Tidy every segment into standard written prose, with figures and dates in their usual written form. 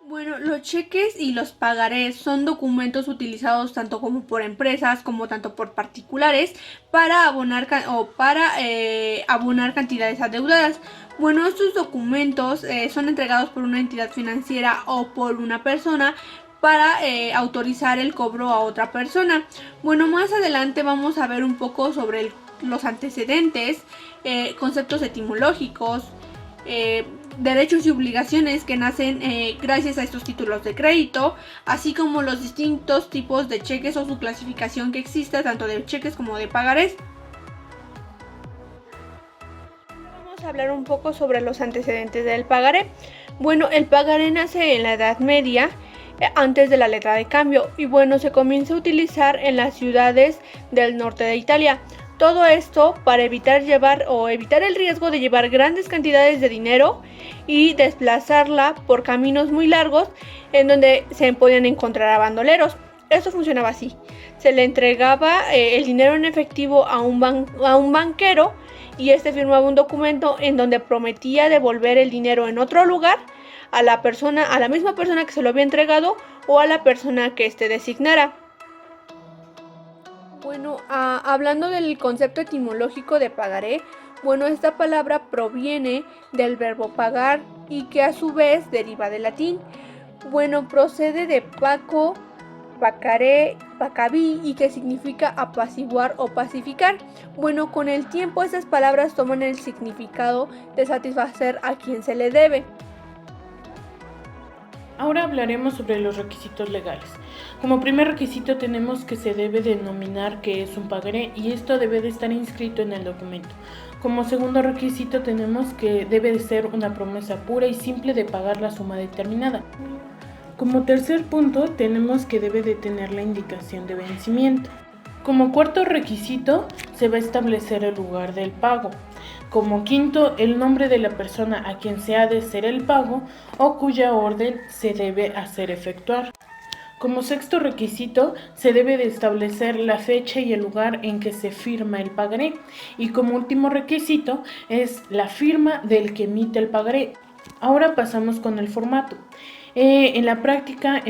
Bueno, los cheques y los pagarés son documentos utilizados tanto como por empresas como tanto por particulares para abonar cantidades adeudadas. Bueno, estos documentos son entregados por una entidad financiera o por una persona para autorizar el cobro a otra persona. Bueno, más adelante vamos a ver un poco sobre los antecedentes, conceptos etimológicos, eh, derechos y obligaciones que nacen gracias a estos títulos de crédito, así como los distintos tipos de cheques o su clasificación que existe, tanto de cheques como de pagarés. Vamos a hablar un poco sobre los antecedentes del pagaré. Bueno, el pagaré nace en la Edad Media, antes de la letra de cambio, y bueno, se comienza a utilizar en las ciudades del norte de Italia. Todo esto para evitar el riesgo de llevar grandes cantidades de dinero y desplazarla por caminos muy largos en donde se podían encontrar a bandoleros. Esto funcionaba así: se le entregaba el dinero en efectivo a un banquero, y este firmaba un documento en donde prometía devolver el dinero en otro lugar a la misma persona que se lo había entregado, o a la persona que éste designara. Bueno, hablando del concepto etimológico de pagaré, bueno, esta palabra proviene del verbo pagar y que a su vez deriva del latín. Bueno, procede de paco, pacaré, pacabí, y que significa apaciguar o pacificar. Bueno, con el tiempo esas palabras toman el significado de satisfacer a quien se le debe. Ahora hablaremos sobre los requisitos legales. Como primer requisito tenemos que se debe denominar que es un pagaré y esto debe de estar inscrito en el documento. Como segundo requisito tenemos que debe de ser una promesa pura y simple de pagar la suma determinada. Como tercer punto tenemos que debe de tener la indicación de vencimiento. Como cuarto requisito se va a establecer el lugar del pago. Como quinto, el nombre de la persona a quien se ha de hacer el pago o cuya orden se debe hacer efectuar. Como sexto requisito, se debe de establecer la fecha y el lugar en que se firma el pagaré. Y como último requisito es la firma del que emite el pagaré. Ahora pasamos con el formato. En la práctica,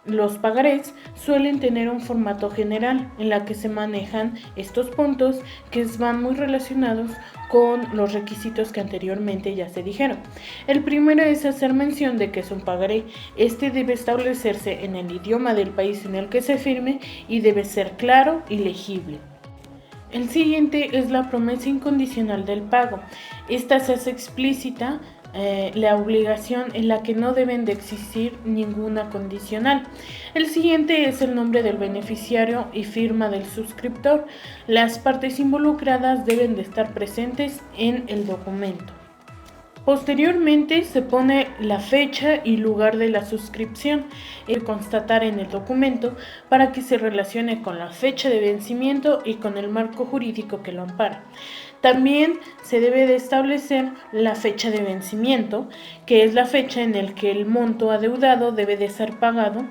los pagarés suelen tener un formato general en la que se manejan estos puntos que van muy relacionados con los requisitos que anteriormente ya se dijeron. El primero es hacer mención de que es un pagaré. Este debe establecerse en el idioma del país en el que se firme y debe ser claro y legible. El siguiente es la promesa incondicional del pago. Esta se hace explícita la obligación en la que no deben de existir ninguna condicional. El siguiente es el nombre del beneficiario y firma del suscriptor. Las partes involucradas deben de estar presentes en el documento. Posteriormente se pone la fecha y lugar de la suscripción y constatar en el documento para que se relacione con la fecha de vencimiento y con el marco jurídico que lo ampara. También se debe de establecer la fecha de vencimiento, que es la fecha en la que el monto adeudado debe de ser pagado.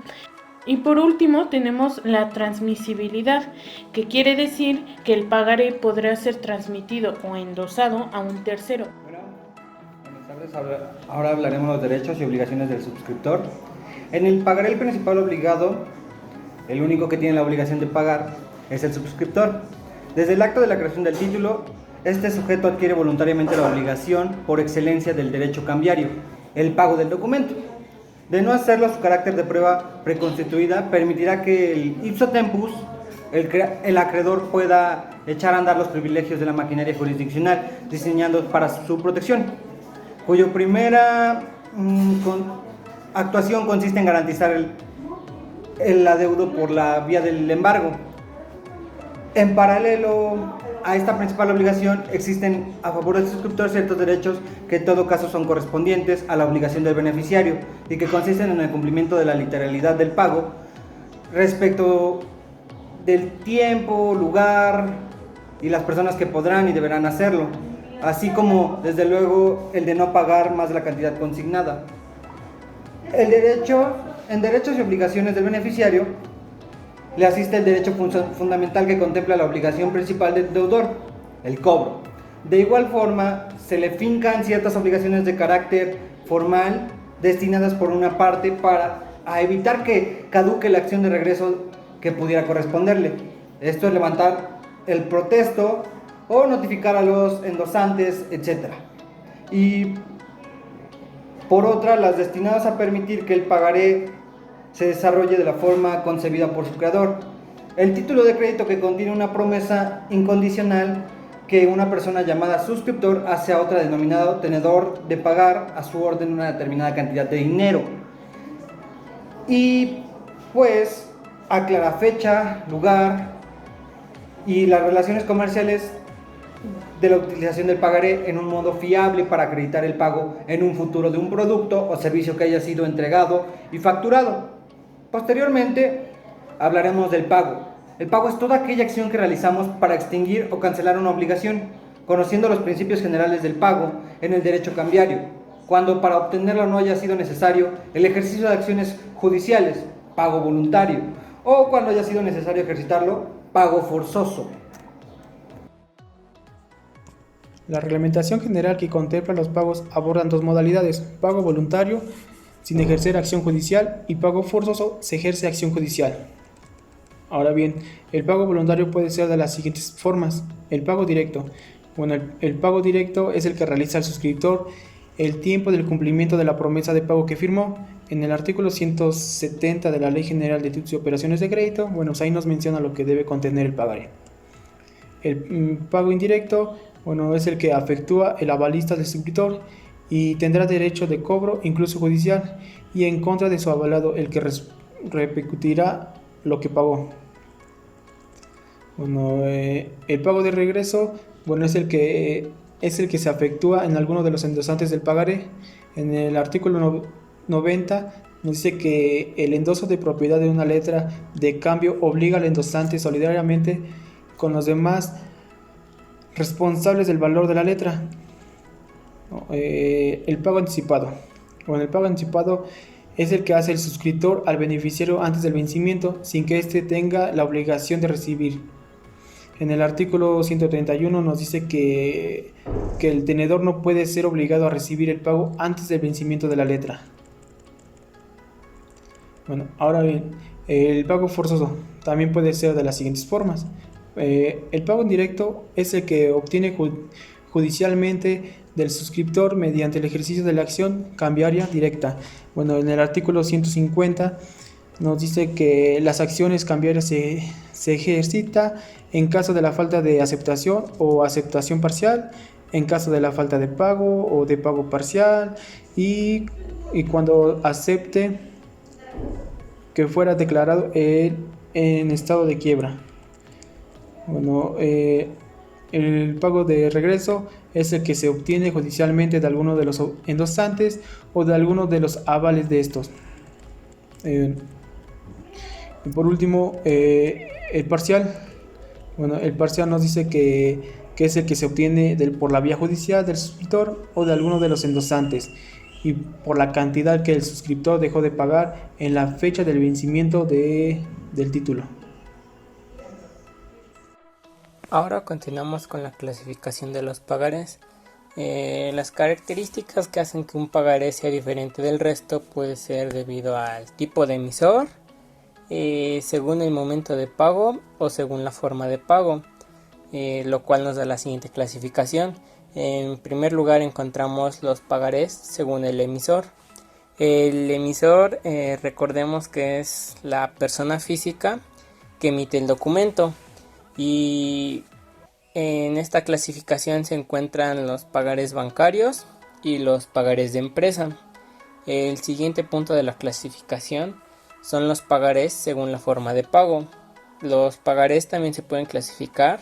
Y por último tenemos la transmisibilidad, que quiere decir que el pagaré podrá ser transmitido o endosado a un tercero. Buenas tardes. Ahora hablaremos de los derechos y obligaciones del suscriptor. En el pagaré, el principal obligado, el único que tiene la obligación de pagar, es el suscriptor. Desde el acto de la creación del título, este sujeto adquiere voluntariamente la obligación por excelencia del derecho cambiario, el pago del documento. De no hacerlo, su carácter de prueba preconstituida permitirá que el ipso tempus, el acreedor, pueda echar a andar los privilegios de la maquinaria jurisdiccional diseñados para su protección, cuya primera actuación consiste en garantizar el adeudo por la vía del embargo. En paralelo a esta principal obligación, existen a favor del suscriptor ciertos derechos que en todo caso son correspondientes a la obligación del beneficiario y que consisten en el cumplimiento de la literalidad del pago respecto del tiempo, lugar y las personas que podrán y deberán hacerlo, así como desde luego el de no pagar más de la cantidad consignada. En derechos y obligaciones del beneficiario le asiste el derecho fundamental que contempla la obligación principal del deudor, el cobro. De igual forma, se le fincan ciertas obligaciones de carácter formal destinadas por una parte para evitar que caduque la acción de regreso que pudiera corresponderle. Esto es levantar el protesto o notificar a los endorsantes, etc. Y por otra, las destinadas a permitir que el pagaré se desarrolle de la forma concebida por su creador. El título de crédito que contiene una promesa incondicional que una persona llamada suscriptor hace a otra denominado tenedor de pagar a su orden una determinada cantidad de dinero. Y pues aclara fecha, lugar y las relaciones comerciales de la utilización del pagaré en un modo fiable para acreditar el pago en un futuro de un producto o servicio que haya sido entregado y facturado. Posteriormente hablaremos del pago. El pago es toda aquella acción que realizamos para extinguir o cancelar una obligación, conociendo los principios generales del pago en el derecho cambiario, cuando para obtenerlo no haya sido necesario el ejercicio de acciones judiciales, pago voluntario, o cuando haya sido necesario ejercitarlo, pago forzoso. La reglamentación general que contempla los pagos abordan dos modalidades: pago voluntario sin ejercer acción judicial y pago forzoso se ejerce acción judicial. Ahora bien, el pago voluntario puede ser de las siguientes formas. El pago directo. Bueno, el pago directo es el que realiza el suscriptor el tiempo del cumplimiento de la promesa de pago que firmó. En el artículo 170 de la Ley General de Títulos y Operaciones de Crédito, bueno, ahí nos menciona lo que debe contener el pagaré. El pago indirecto, bueno, es el que efectúa el avalista del suscriptor y tendrá derecho de cobro, incluso judicial, y en contra de su avalado, el que repercutirá lo que pagó. Bueno, el pago de regreso, bueno, es el que se efectúa en alguno de los endosantes del pagaré. En el artículo 90 nos dice que el endoso de propiedad de una letra de cambio obliga al endosante solidariamente con los demás responsables del valor de la letra. El pago anticipado. Bueno, el pago anticipado es el que hace el suscriptor al beneficiario antes del vencimiento, sin que éste tenga la obligación de recibir. En el artículo 131 nos dice que el tenedor no puede ser obligado a recibir el pago antes del vencimiento de la letra. Bueno, ahora bien, el pago forzoso también puede ser de las siguientes formas. El pago indirecto es el que obtiene judicialmente del suscriptor mediante el ejercicio de la acción cambiaria directa. Bueno, en el artículo 150 nos dice que las acciones cambiarias se ejercita en caso de la falta de aceptación o aceptación parcial, en caso de la falta de pago o de pago parcial y cuando acepte que fuera declarado en estado de quiebra. Bueno, el pago de regreso es el que se obtiene judicialmente de alguno de los endosantes o de alguno de los avales de estos. Y por último, el parcial. Bueno, el parcial nos dice que es el que se obtiene por la vía judicial del suscriptor o de alguno de los endosantes y por la cantidad que el suscriptor dejó de pagar en la fecha del vencimiento del título. Ahora continuamos con la clasificación de los pagarés. Las características que hacen que un pagaré sea diferente del resto puede ser debido al tipo de emisor, según el momento de pago o según la forma de pago, lo cual nos da la siguiente clasificación. En primer lugar encontramos los pagarés según el emisor. El emisor, recordemos que es la persona física que emite el documento. Y en esta clasificación se encuentran los pagarés bancarios y los pagarés de empresa. El siguiente punto de la clasificación son los pagarés según la forma de pago. Los pagarés también se pueden clasificar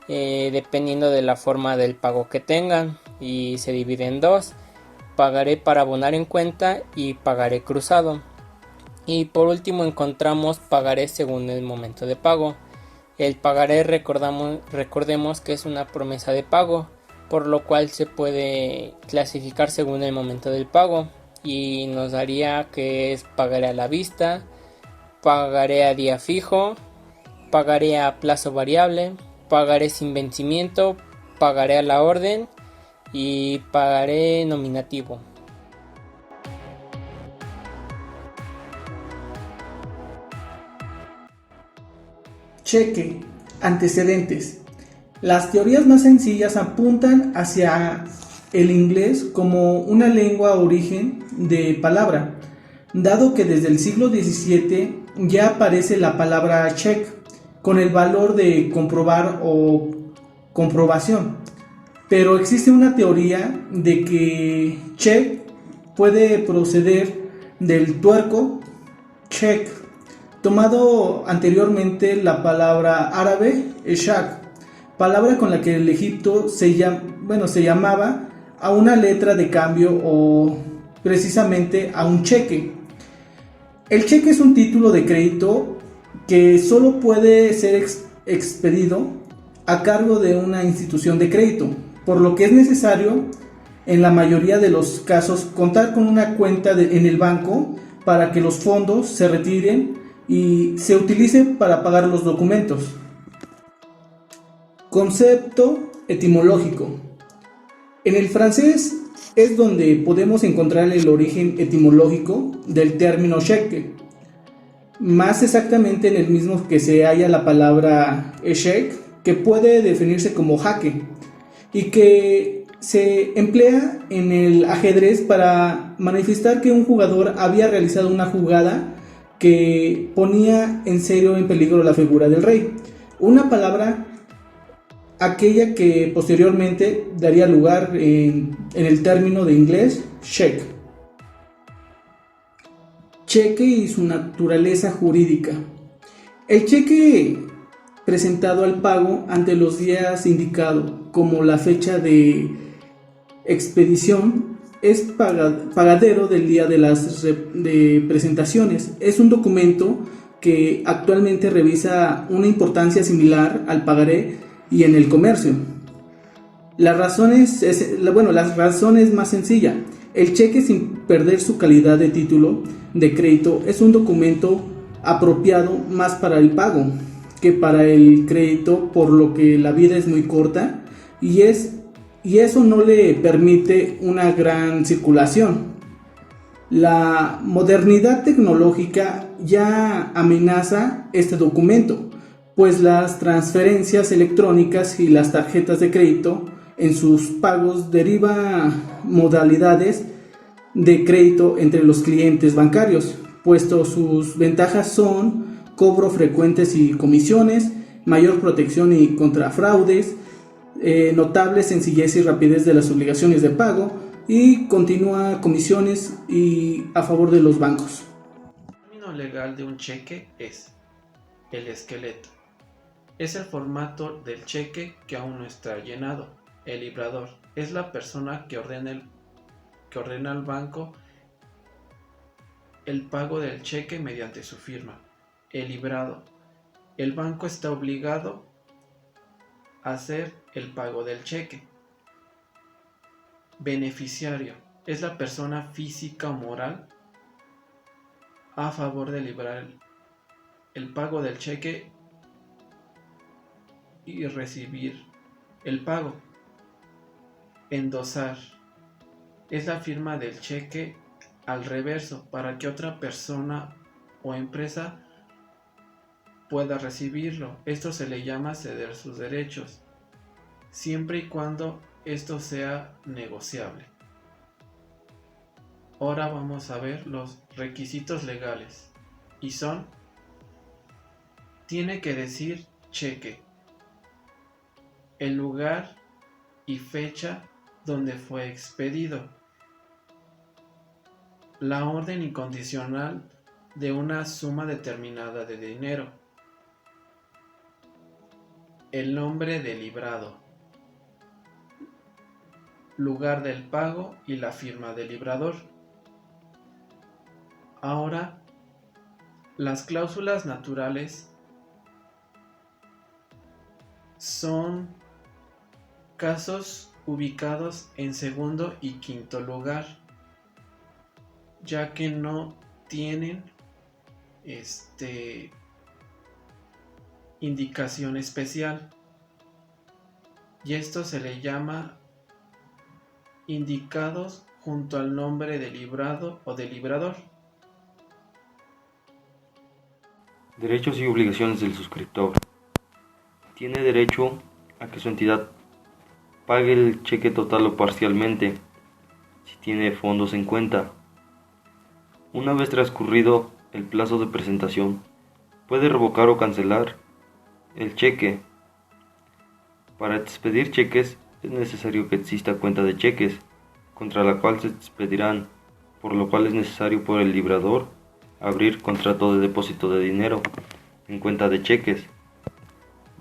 dependiendo de la forma del pago que tengan y se divide en dos: pagaré para abonar en cuenta y pagaré cruzado. Y por último encontramos pagarés según el momento de pago. El pagaré recordemos que es una promesa de pago, por lo cual se puede clasificar según el momento del pago y nos daría que es pagaré a la vista, pagaré a día fijo, pagaré a plazo variable, pagaré sin vencimiento, pagaré a la orden y pagaré nominativo. cheque, antecedentes. Las teorías más sencillas apuntan hacia el inglés como una lengua origen de palabra, dado que desde el siglo XVII ya aparece la palabra check con el valor de comprobar o comprobación. Pero existe una teoría de que check puede proceder del tuerco check, tomado anteriormente la palabra árabe eshak, palabra con la que el Egipto se llamaba a una letra de cambio o precisamente a un cheque. El cheque es un título de crédito que solo puede ser expedido a cargo de una institución de crédito, por lo que es necesario en la mayoría de los casos contar con una cuenta en el banco para que los fondos se retiren y se utilicen para pagar los documentos. Concepto etimológico. En el francés es donde podemos encontrar el origen etimológico del término cheque. Más exactamente en el mismo que se halla la palabra échec, que puede definirse como jaque, y que se emplea en el ajedrez para manifestar que un jugador había realizado una jugada que ponía en serio en peligro la figura del rey. Una palabra aquella que posteriormente daría lugar en el término de inglés check. Cheque y su naturaleza jurídica. El cheque presentado al pago ante los días indicados como la fecha de expedición es pagadero del día de las presentaciones. Es un documento que actualmente revisa una importancia similar al pagaré y en el comercio. La razón es más sencilla. El cheque, sin perder su calidad de título de crédito, es un documento apropiado más para el pago que para el crédito, por lo que la vida es muy corta y eso no le permite una gran circulación. La modernidad tecnológica ya amenaza este documento, pues las transferencias electrónicas y las tarjetas de crédito en sus pagos derivan modalidades de crédito entre los clientes bancarios, puesto sus ventajas son cobro frecuentes y comisiones, mayor protección y contra fraudes, notable sencillez y rapidez de las obligaciones de pago y continua comisiones y a favor de los bancos. El término legal de un cheque es el esqueleto. Es el formato del cheque que aún no está llenado. El librador es la persona que ordena al banco el pago del cheque mediante su firma. El librado. El banco está obligado a hacer el pago del cheque. Beneficiario. Es la persona física o moral a favor de librar el pago del cheque y recibir el pago. Endosar. Es la firma del cheque al reverso para que otra persona o empresa pueda recibirlo. Esto se le llama ceder sus derechos, siempre y cuando esto sea negociable. Ahora vamos a ver los requisitos legales y son: tiene que decir cheque, el lugar y fecha donde fue expedido, la orden incondicional de una suma determinada de dinero, el nombre del librado, lugar del pago y la firma del librador. Ahora, las cláusulas naturales son casos ubicados en segundo y quinto lugar, ya que no tienen indicación especial, y esto se le llama indicados junto al nombre del librado o del librador. Derechos y obligaciones del suscriptor. tiene derecho a que su entidad pague el cheque total o parcialmente, si tiene fondos en cuenta. Una vez transcurrido el plazo de presentación, puede revocar o cancelar el cheque. Para expedir cheques es necesario que exista cuenta de cheques, contra la cual se expedirán, por lo cual es necesario por el librador abrir contrato de depósito de dinero en cuenta de cheques.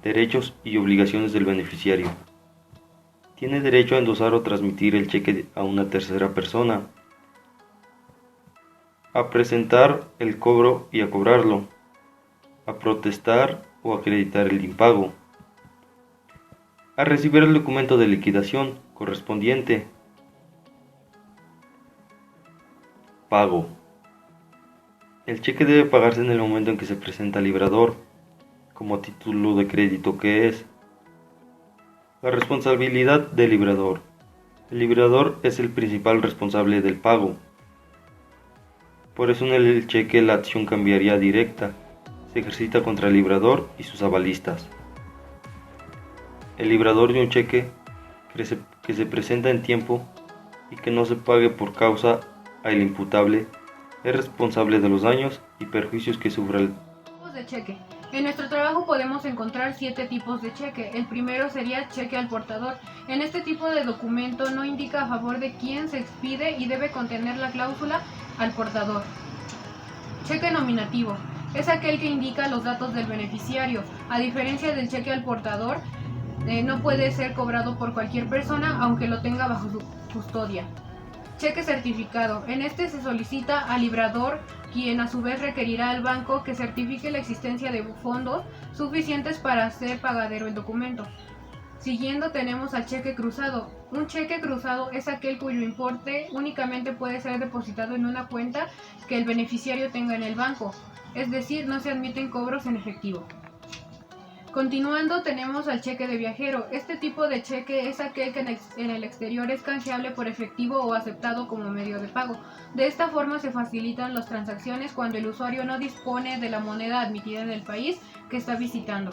Derechos y obligaciones del beneficiario. Tiene derecho a endosar o transmitir el cheque a una tercera persona, a presentar el cobro y a cobrarlo, a protestar o acreditar el impago, a recibir el documento de liquidación correspondiente. Pago. El cheque debe pagarse en el momento en que se presenta al librador, como título de crédito que es. La responsabilidad del librador. El librador es el principal responsable del pago. Por eso en el cheque la acción cambiaría directa. Se ejercita contra el librador y sus avalistas. El librador de un cheque que se presenta en tiempo y que no se pague por causa al imputable es responsable de los daños y perjuicios que sufra el Tipos de cheque. En nuestro trabajo podemos encontrar 7 tipos de cheque. El primero sería cheque al portador. En este tipo de documento no indica a favor de quién se expide y debe contener la cláusula al portador. Cheque nominativo. Es aquel que indica los datos del beneficiario. A diferencia del cheque al portador, no puede ser cobrado por cualquier persona aunque lo tenga bajo su custodia. Cheque certificado. En este se solicita al librador, quien a su vez requerirá al banco que certifique la existencia de fondos suficientes para hacer pagadero el documento. Siguiendo tenemos al cheque cruzado. Un cheque cruzado es aquel cuyo importe únicamente puede ser depositado en una cuenta que el beneficiario tenga en el banco, es decir, no se admiten cobros en efectivo. Continuando tenemos al cheque de viajero. Este tipo de cheque es aquel que en el exterior es canjeable por efectivo o aceptado como medio de pago. De esta forma se facilitan las transacciones cuando el usuario no dispone de la moneda admitida en el país que está visitando.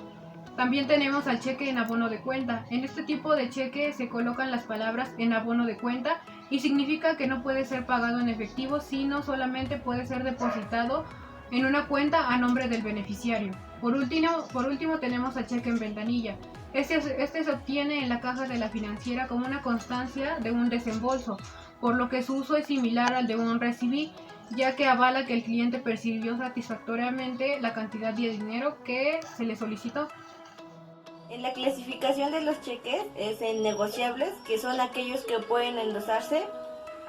También tenemos al cheque en abono de cuenta. En este tipo de cheque se colocan las palabras en abono de cuenta y significa que no puede ser pagado en efectivo, sino solamente puede ser depositado en una cuenta a nombre del beneficiario. Por último tenemos al cheque en ventanilla. Este se obtiene en la caja de la financiera como una constancia de un desembolso, por lo que su uso es similar al de un recibí, ya que avala que el cliente percibió satisfactoriamente la cantidad de dinero que se le solicitó. En la clasificación de los cheques es en negociables, que son aquellos que pueden endosarse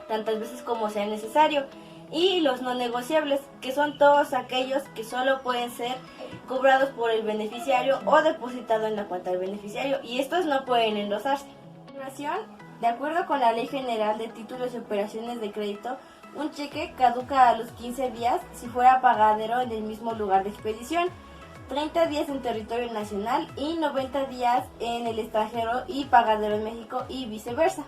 tantas veces como sea necesario, y los no negociables, que son todos aquellos que solo pueden ser cobrados por el beneficiario o depositados en la cuenta del beneficiario, y estos no pueden endosarse. De acuerdo con la Ley General de Títulos y Operaciones de Crédito, un cheque caduca a los 15 días si fuera pagadero en el mismo lugar de expedición, 30 días en territorio nacional y 90 días en el extranjero y pagadero en México y viceversa.